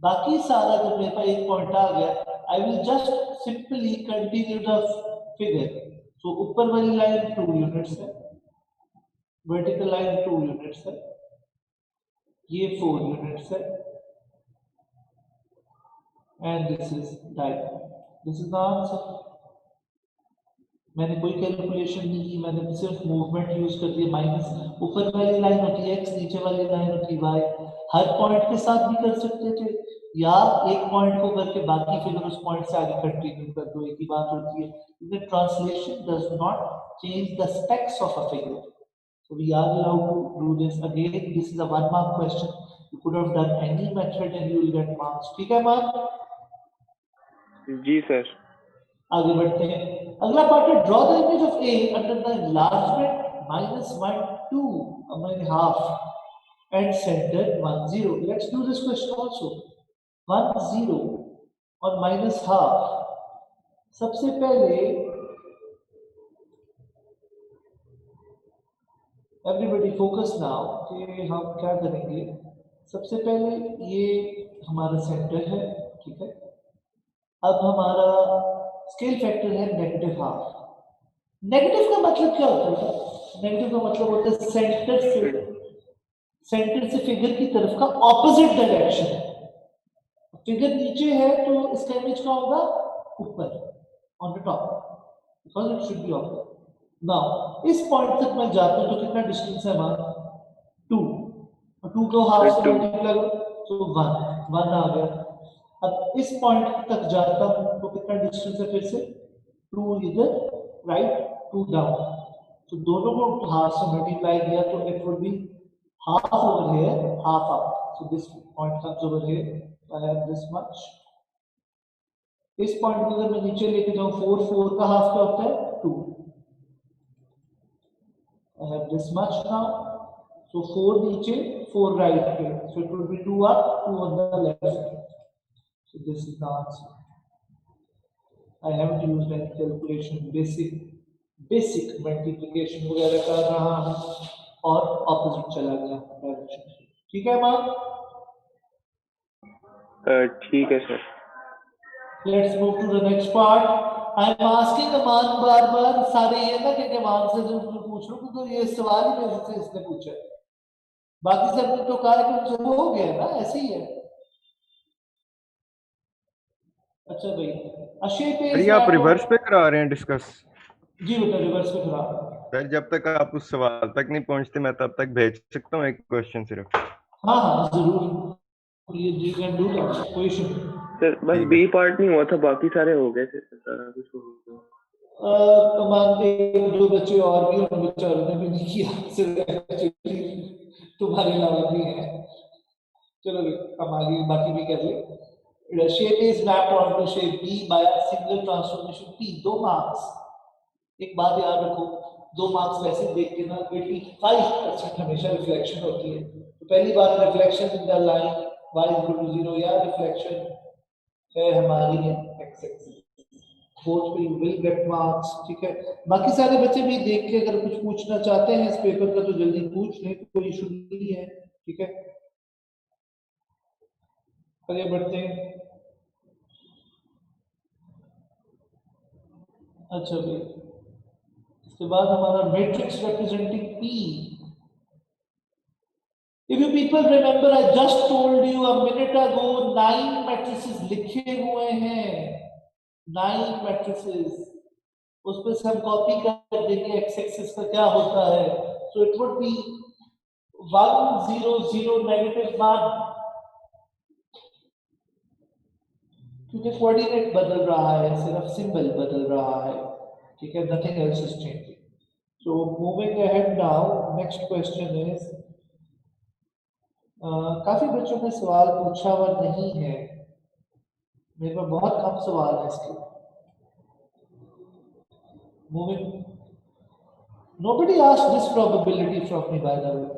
बाकी सारा जब मेरे पास एक पॉइंट आ गया, I will just simply continue the figure. So ऊपर वाली लाइन 2 यूनिट्स है, वर्टिकल लाइन 2 यूनिट्स है, ये 4 यूनिट्स है, and this is diagonal. This is the answer. मैंने कोई कैलकुलेशन नहीं की, मैंने सिर्फ मूवमेंट यूज कर दिया। माइनस ऊपर वाली लाइन होती है एक्स, नीचे वाली लाइन होती है वाई। हर पॉइंट के साथ भी कर सकते थे, या एक पॉइंट को करके बाकी फिगर उस पॉइंट से आगे कंटिन्यू कर दो, एक ही बात होती है। क्योंकि translation does not change the specs of a figure. So we are allowed to do this. Again, this is a 1 mark question. You could have done any method and you will get marks. ठीक है mark? जी sir. आगे बढ़ते हैं। अगला part है draw the image of A under the enlargement -1 2 and half and center 1 0. Let's do this question also. 1 0 और -half। सबसे पहले एवरीबॉडी फोकस नाउ कि हम क्या करेंगे। सबसे पहले ये हमारा सेंटर है, ठीक है। अब हमारा स्केल फैक्टर है -1/2। नेगेटिव का मतलब क्या होता है? नेगेटिव का मतलब होता है सेंटर से फिगर की तरफ का ऑपोजिट डायरेक्शन। फिगर नीचे है तो इसका इमेज क्या होगा? ऊपर, on the top, because it should be ऊपर। नाउ इस पॉइंट तक मैं जाता हूं तो कितना डिस्टेंस है हमारा? 2, और 2 को हाफ से 2 मल्टीप्लाई करो तो 1 आ गया। अब इस पॉइंट तक जाता हूं तो कितना डिस्टेंस है? फिर से 2 इधर राइट, 2 डाउन, तो दोनों को हाफ से मल्टीप्लाई किया तो it would B half over here, half up. So this point comes over here. I have this much. इस पॉइंट को अगर मैं नीचे लेके जाऊं 4 4 का हाफ क्या होता है? 2. I have this much now. So 4 नीचे, 4 right here. So it will be 2 up, 2 on the left. So this is the answer. I haven't used any calculation. Basic multiplication वगैरह कर रहा हूं और ऑपोजिट चला गया डायरेक्शन। ठीक है मां? ठीक है sir. Let's move to the next part. I am asking Aman बार सारे ये ना कि अमान से जो पूछ लो, क्योंकि ये सवाल ही मेरे से इसने पूछा है। बाकी सबने तो कहा कि उनसे वो हो गया ना, ऐसे ही है। अच्छा भाई, अशे पे अरे आप रिवर्स पे करा रहे हैं डिस्कस? जी बेटा रिवर्स पे करा। फिर जब तक आप उस सवाल तक नहीं पहुंचते मैं तब तक भेज सकता हूँ एक क्वेश्चन सिर्फ। हाँ हाँ जरूर, ये यू कैन डू दैट, कोई इशू नहीं। सर बस ठीक है। बी पार्ट नहीं हुआ था, बाकी सारे हो गए थे, सारा कुछ हो गया। मानते एक दो बच्चे और भी, उन बेचारों ने भी नहीं किया, सिर्फ actually तुम्हारे अलावा भी है। चलो हम आगे बाकी भी कर ले। Shape is mapped onto shape B by a single transformation P. 2 marks. एक बात याद रखो, 2 मार्क्स वैसे देख के ना 85% हमेशा रिफ्लेक्शन होती है। तो पहली बात reflection in the line y = 0 या रिफ्लेक्शन है हमारी x एक्सिस, बोथ पे यू विल गेट मार्क्स। ठीक है, बाकी सारे बच्चे भी देख के अगर कुछ पूछना चाहते हैं इस पेपर का तो जल्दी पूछ लें, कोई इशू नहीं है। ठीक है, आगे बढ़ते हैं। अच्छा भाई, इसके बाद हमारा matrix representing P। If you people remember, I just told you a minute ago 9 matrices लिखे हुए हैं, 9 matrices। उस पर से हम कॉपी कर देंगे एक्स एक्सिस का क्या होता है। सो इट वुड बी 1 0 0 -1, क्योंकि कोऑर्डिनेट बदल रहा है, सिर्फ सिंबल बदल रहा है। ठीक है, nothing else is changing. So moving ahead now, next question is, काफी बच्चों ने सवाल पूछा हुआ नहीं है, मेरे पास बहुत कम सवाल है इसके। Moving, nobody asked this probability from me by the way।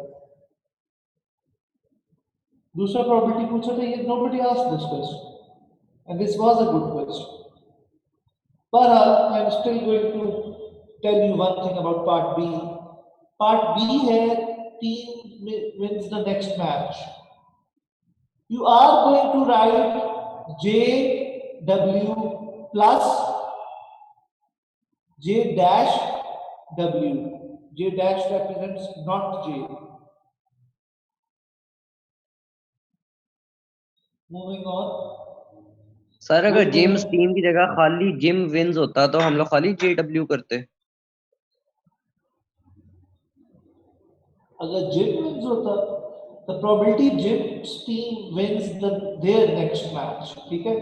दूसरा probability पूछा था, ये nobody asked this question and this was a good question, but I am still going to tell you one thing about part B। part B है team wins the next match। you are going to write JW plus J dash W। J dash represents not J। Moving on, sir अगर वो gym तो- team की जगह खाली gym wins होता तो हम लोग खाली JW करते। अगर जिम विंस होता, the probability Jim's team wins their next match, ठीक है।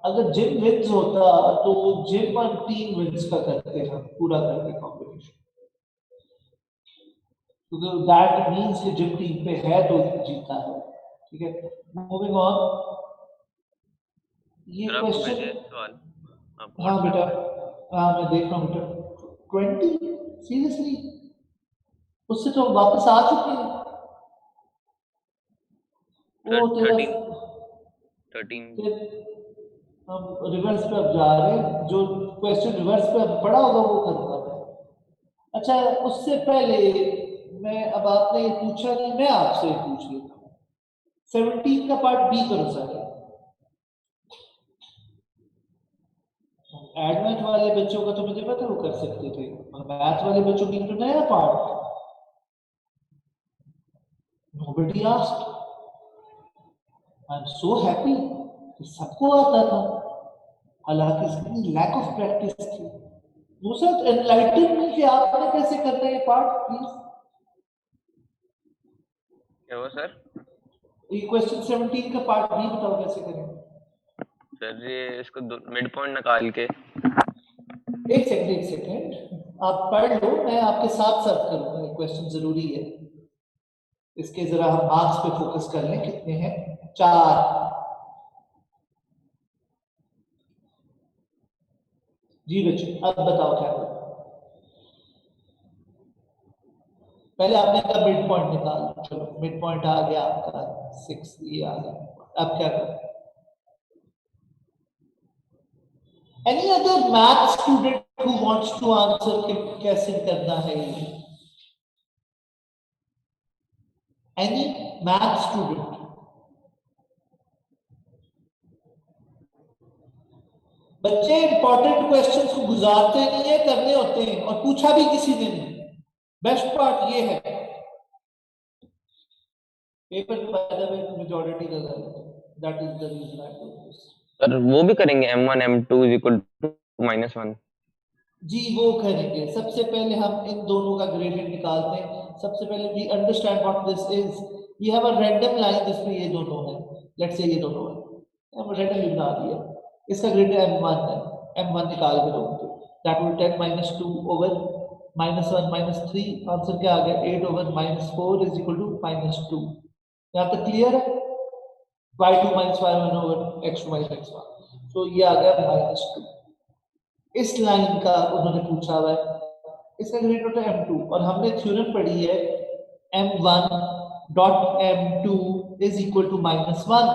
अगर जिम विंस होता तो जिम और टीम विंस का करते हम पूरा करते कॉम्बिनेशन, क्योंकि दैट मींस कि जिम टीम पे है तो जीता है, ठीक है। मूविंग ऑन, ये सर आपको क्वेश्चन, भेजे सवाल आप हाँ WhatsApp बेटा, पे। हाँ मैं देख रहा हूँ बेटा। 20 सीरियसली, उससे तो हम वापस आ चुके हैं। सर वो तेरा 13 फिर हम रिवर्स पे अब जा रहे हैं, जो क्वेश्चन रिवर्स पे अब पढ़ा होगा वो करना है। अच्छा, उससे पहले मैं, अब आपने ये पूछा नहीं, मैं आपसे ये पूछ लेता हूँ। 17 का पार्ट बी करो सर। एडमेट वाले बच्चों का तो मुझे पता वो कर सकते थे, मैथ वाले बच्चों के लिए तो नया पार्ट है। Nobody asked. I'm so happy कि सबको आता था, हालांकि इसकी लैक ऑफ प्रैक्टिस थी। दूसरा एनलाइटन में कि आपने कैसे करना है ये पार्ट, प्लीज। क्या हुआ सर? ये क्वेश्चन 17 का पार्ट बी बताओ कैसे करें। सर ये इसको मिड पॉइंट निकाल के एक सेकंड, आप पढ़ लो, मैं आपके साथ साथ करूंगा। ये क्वेश्चन जरूरी है, इसके जरा हम मार्क्स पे फोकस कर लें। कितने हैं? 4। जी बच्चों, अब बताओ क्या करें। पहले आपने कहा मिड पॉइंट निकाल, चलो मिड पॉइंट आ गया आपका 6, ये आ गया। अब क्या करें? Any other math student who wants to answer कि कैसे करना है ये? Any math student? बच्चे इंपॉर्टेंट क्वेश्चंस को गुजारते नहीं है, करने होते हैं, और पूछा भी किसी ने नहीं। बेस्ट पार्ट ये है, पेपर मेजॉरिटी का गलत है। That is the reason I do this. Sir वो भी करेंगे m1 m2 = -1। जी वो करेंगे। सबसे पहले हम इन दोनों का ग्रेडियंट निकालते हैं। सबसे पहले we understand what this is. We have a random line जिसमें ये दोनों है, लेट्स से ये दोनों है, हम रैंडमली बना दिया। इसका ग्रेडियंट m1 है, m1 निकाल के दोगे दैट विल 10 - 2 ओवर -1 - 3। आंसर क्या आ गया? 8 ओवर -4 इज इक्वल टू -2। यहाँ तक क्लियर है? y2 - y1 over x2 - x1। तो ये आ गया -2। इस लाइन का उन्होंने पूछा हुआ है, इसका ग्रेड होता है m2, और हमने थ्योरम पढ़ी है m1 dot m2 is equal to -1।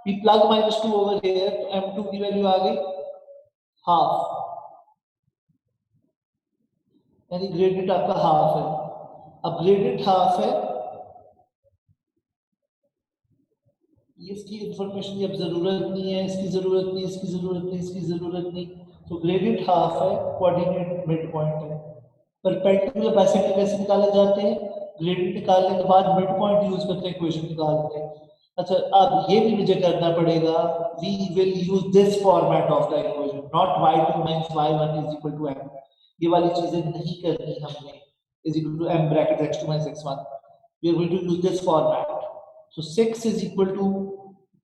We plug -2 over here, तो m2 की वैल्यू आ गई हाफ, यानी ग्रेडियंट आपका हाफ है। अब ग्रेडियंट हाफ है, इसकी इंफॉर्मेशन की अब जरूरत नहीं है, इसकी जरूरत नहीं, इसकी जरूरत नहीं, इसकी जरूरत नहीं। तो ग्रेडियंट हाफ है, कोऑर्डिनेट मिड पॉइंट है। परपेंडिकुलर बाइसेक्टर कैसे निकाले जाते हैं? ग्रेडियंट निकालने के बाद मिड पॉइंट यूज करते हैं इक्वेशन निकालते हैं। अच्छा, अब ये भी मुझे करना पड़ेगा, we will use this format of the equation, not y2 - y1 is equal to m। ये वाली चीजें नहीं करनी हमने, is equal to m bracket x2 - x1। We are going to use this format. So 6 is equal to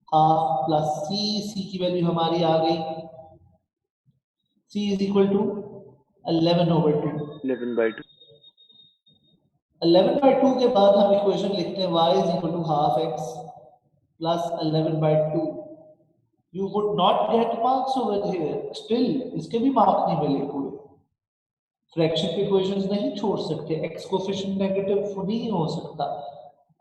half plus c की value हमारी आ गई, c is equal to 11 over 2। 11/2। 11/2 के बाद हम इक्वेशन लिखते हैं y is equal to half x plus 11/2। You would not get marks over here, still इसके भी मार्क नहीं मिले पूरे। फ्रैक्शन के इक्वेशंस नहीं छोड़ सकते, x कोफिशिएंट नेगेटिव नहीं हो सकता।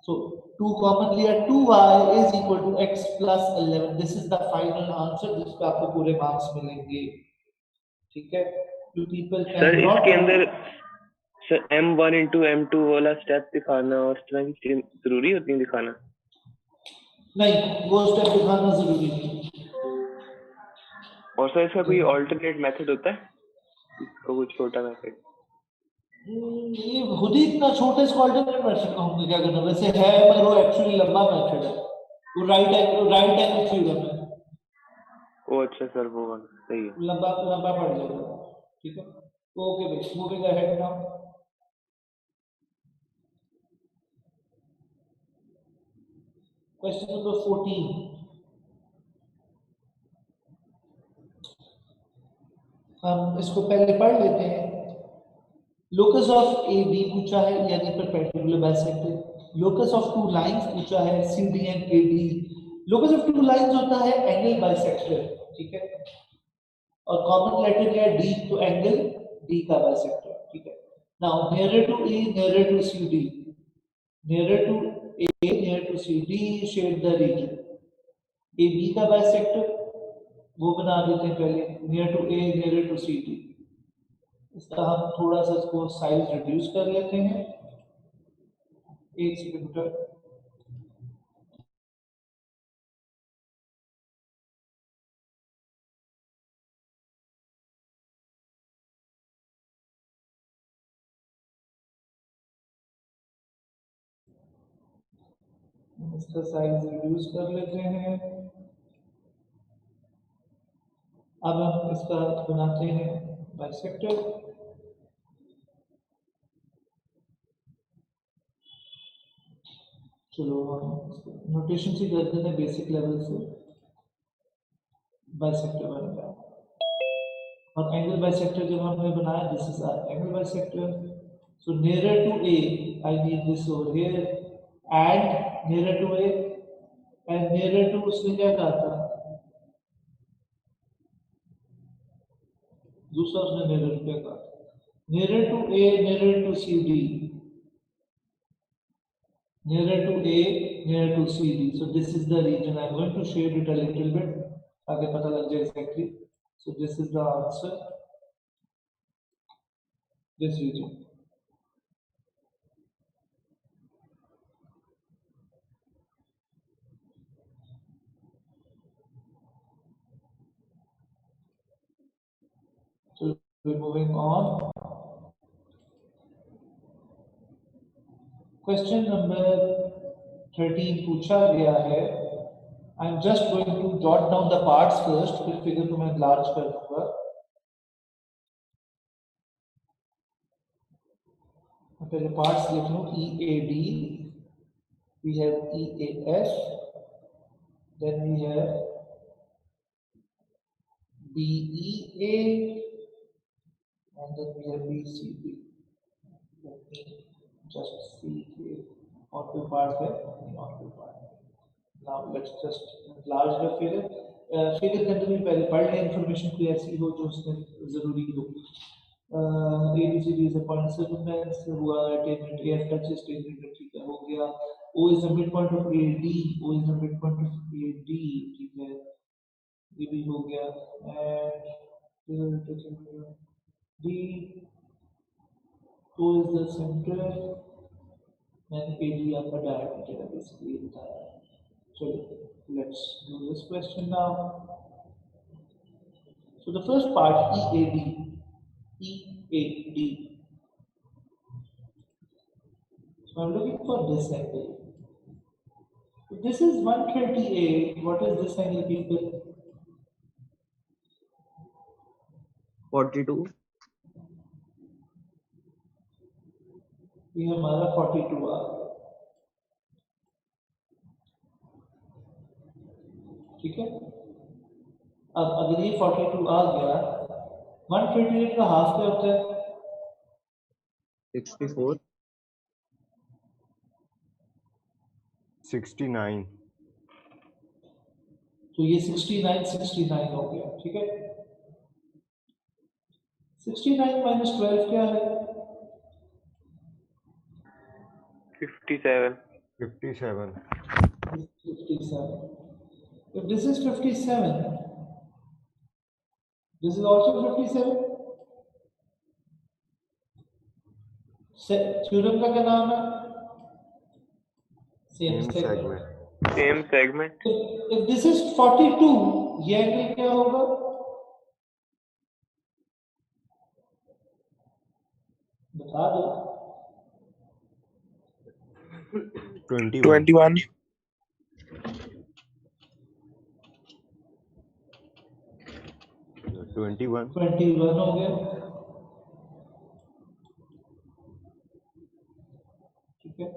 So 2 common लिया, 2y is equal to x plus 11। This is the final answer जिस पे आपको पूरे मार्क्स मिलेंगे, ठीक है। You people सर cannot इसके अंदर सर m1 * m2 वाला स्टेप दिखाना और इस तरह की चीजें जरूरी होती है दिखाना? नहीं, वो स्टेप दिखाना जरूरी नहीं। और सर इसका कोई ऑल्टरनेट मेथड होता है? इसका कोई छोटा मेथड? ये खुद ही इतना छोटे इसको अल्टरनेट मेथड कहूंगा, क्या करना वैसे है, मगर वो एक्चुअली लंबा मेथड है, वो राइट एंगल थ्योरम है, ओ अच्छा सर, वो वाला सही है। लंबा लंबा पड़ जाएगा। ठीक है, ओके भाई, moving ahead now. Question number 14, हम इसको पहले पढ़ लेते हैं। लोकस ऑफ ए बी पूछा है, यानी perpendicular bisector. Locus of two lines पूछा है, C D and A D. Locus of two lines होता है एंगल बाइसेक्टर, ठीक है, और कॉमन लेटर क्या है, डी, तो एंगल डी का बाइसेक्टर, ठीक है। Now nearer to A, nearer to C D, nearer to A, nearer to C D, shade the region. A B का बाइसेक्टर वो बना देते हैं पहले, near to A, near to C D. इसका हम थोड़ा सा इसको साइज रिड्यूस कर लेते हैं, 1 सेंटीमीटर। इसका साइज रिड्यूस कर लेते हैं। अब हम इसका बनाते हैं बाइसेक्टर। चलो हम नोटेशन से करते हैं, बेसिक लेवल से बाइसेक्टर बन गया। और एंगल बाइसेक्टर जब हमने बनाया, this is our angle bisector. So nearer to A, I need this over here, and nearer to A and nearer to, उसने क्या कहा था, दूसरा उसने नियरर क्या कहा था, nearer to A, nearer to C D, nearer to A, nearer to C D. So this is the reason, I am going to shade it a little bit ताकि पता लग जाए exactly. So this is the answer, this region. So we're moving on. Question number 13 पूछा गया है। I'm just going to jot down the parts first, फिर figure को मैं enlarge कर दूंगा। पहले parts लिख लूँ, EAD, we have EAF, then we have BEA, and then we have BCB. Let me just see here, और कोई part है नहीं, और कोई part नहीं। Now let's just enlarge the figure. Figure के अंदर भी पहले पढ़ लें, इंफॉर्मेशन कोई ऐसी हो जो उसमें जरूरी हो। ABCD is a point sequence, हुआ attainment, AF touches attainment, ठीक है, हो गया। O is the midpoint of AD, O is the midpoint of AD, ठीक है, ये भी हो गया। And D, O is the center, and AD आपका diameter है, basically बताया है। So let's do this question now. So the first part, EAD, EAD. So I'm looking for this angle. If this is 138, what is this angle, people? 42, ये हमारा 42 आ गया, ठीक है। अब अगर ये 42 आ गया, 138 का हाफ क्या होता है? 64, 69। तो ये 69 हो गया, ठीक है। 69 माइनस 12 क्या है? 57। 57। 57. If this is 57, this is also 57. Theorem का क्या नाम है? Same Same segment. segment। Same segment. If this is 42, ये एंगल क्या होगा? बता दो। 21 21 21 हो गया, ठीक है।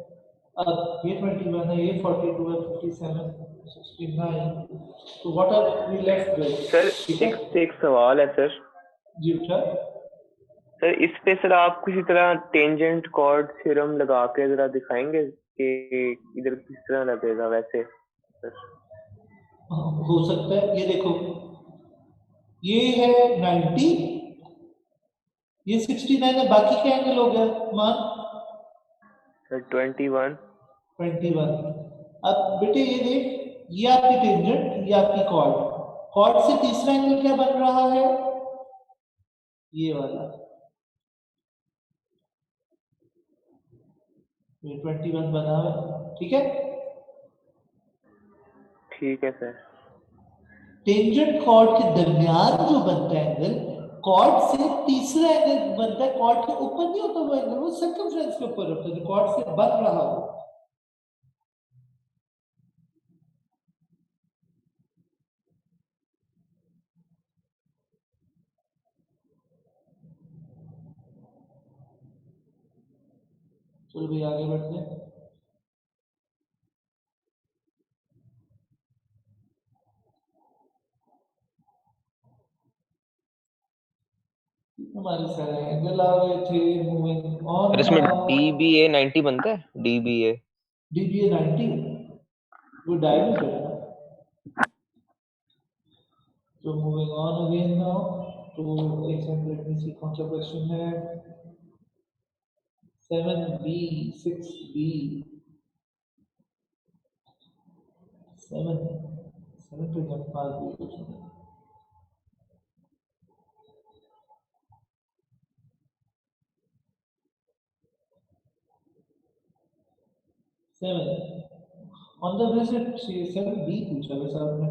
अब ये 21 है, ये 42 है, 57, 69, तो what are we left with? Sir ठीक है एक सवाल है सर। जी बेटा। सर इस पे सर आप किसी तरह टेंजेंट कॉर्ड थ्योरम लगा के जरा दिखाएंगे कि इधर किस तरह लगेगा वैसे सर? हो सकता है, ये देखो, ये है 90, ये 69 है, बाकी क्या एंगल हो गया मान? सर 21 21। अब बेटे ये देख, ये आपकी टेंजेंट, ये आपकी कॉर्ड, कॉर्ड से तीसरा एंगल क्या बन रहा है? ये वाला, ये 21 बना है, ठीक है। ठीक है सर। टेंजेंट कॉर्ड के दरमियान जो बनता है एंगल, कॉर्ड से तीसरा एंगल बनता है, कॉर्ड के ऊपर नहीं होता वो एंगल, वो सर्कमफ्रेंस के ऊपर होता है जो कॉर्ड से बन रहा हो। चलो भाई आगे बढ़ते हैं। हमारे सारे एंगल आ गए थे, मूविंग ऑन। फिर इसमें DBA 90 बनता है, DBA DBA 90 वो डायमीटर है। So moving on again now to example, let me see कौन सा क्वेश्चन है। 7B 6B 7 पे जब मार दिए question. 7 on the visit 7B पूछा है साहब ने।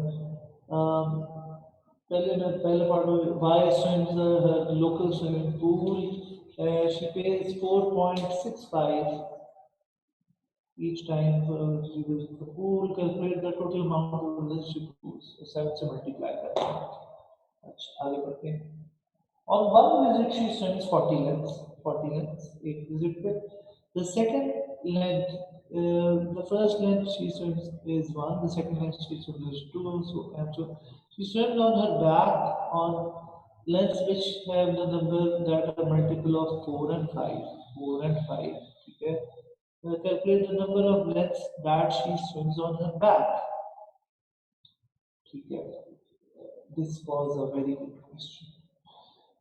पहले पार्ट में why swims her local swimming pool, she pays 4.65 each time she visits the pool, calculate the total amount of visits she pools, 7 से मल्टीप्लाई करते हैं। अच्छा आगे बढ़ते हैं। On one visit she swims 40 lengths एक visit पे। The second length, the first length she swims is 1, the second length she swims is 2, so she swims on her back on lengths which have the number that are multiple of 4 and 5, ठीक है। Calculate the number of lengths that she swims on her back, ठीक है। This was a very good question.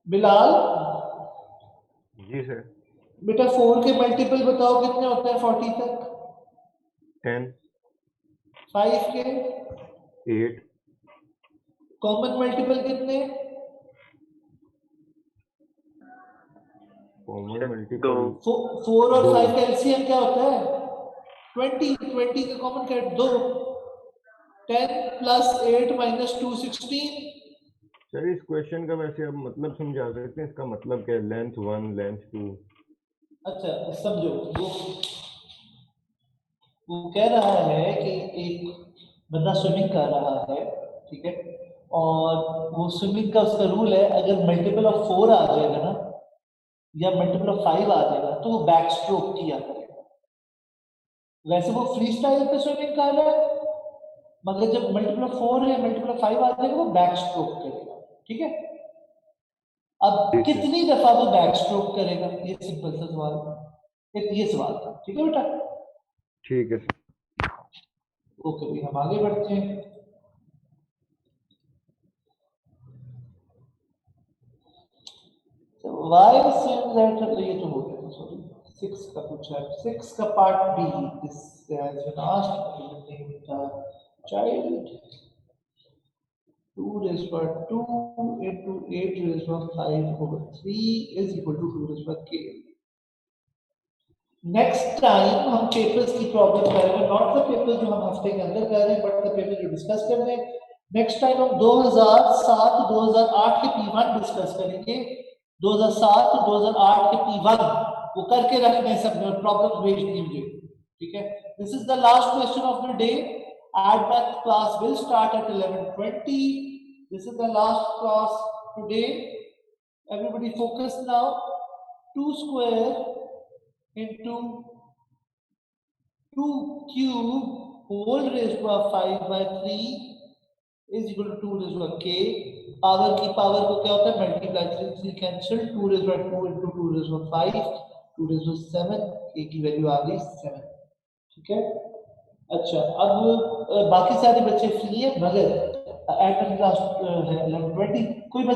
Bilal ji sir. बेटा 4 के multiple बताओ कितने होते हैं 40 तक? 10 5 के 8 कॉमन मल्टीपल कितने? कॉमन दो मल्टीपल 4 और दो। 5 का एलसीएम क्या होता है? 20 का कॉमन क्या है? 2। 10 प्लस 8 माइनस 2 16। सर इस क्वेश्चन का वैसे आप मतलब समझा सकते हैं, इसका मतलब क्या है? Length 1 length 2। अच्छा समझो, वो कह रहा है कि एक बंदा स्विमिंग कर रहा है, ठीक है, और वो स्विमिंग का उसका रूल है, अगर मल्टीपल ऑफ 4 आ जाएगा ना या मल्टीपल ऑफ 5 आ जाएगा तो वो बैक स्ट्रोक किया करेगा। वैसे वो फ्री स्टाइल पे स्विमिंग कर रहा है, मगर जब मल्टीपल ऑफ 4 है मल्टीपल ऑफ 5 आ जाएगा वो बैक स्ट्रोक करेगा, ठीक है। अब ठीक है। कितनी दफा वो बैक स्ट्रोक करेगा, ये सिंपल सा सवाल है, एक ये सवाल था, ठीक है बेटा। ठीक है सर। ओके भाई हम आगे बढ़ते हैं। वाई swims at, ये तो हो गया, सॉरी 6 का पूछा है, 6 का part B, this has been asked in the name the child 2 raised to 2 into 8 raised to 5 over 3 is equal to 2 raised to k। Next time हम पेपर्स की प्रॉब्लम करेंगे, नॉट द पेपर जो हम हफ्ते के अंदर कर रहे हैं, बट द पेपर जो डिस्कस कर रहे हैं। नेक्स्ट टाइम हम 2007 2008 के P1 डिस्कस करेंगे, 2007 2008 के P1। वो करके रखने सब प्रॉब्लम भेजनी मुझे, ठीक है। This is the last question of the day. Add math class will start at 11:20। This is the last class today. Everybody focus now. 2 square into 2 cube whole raised to 5/3 is equal to 2 raised to k। Power की power को क्या होता है, multiply, 3 cancel, 2 raised to 2 into 2 raised to 5, 2 raised to 7, k की value आ गई 7, ठीक है। अच्छा, अब बाकी सारे बच्चे फ्री है, मगर एट क्लास है 11:20। कोई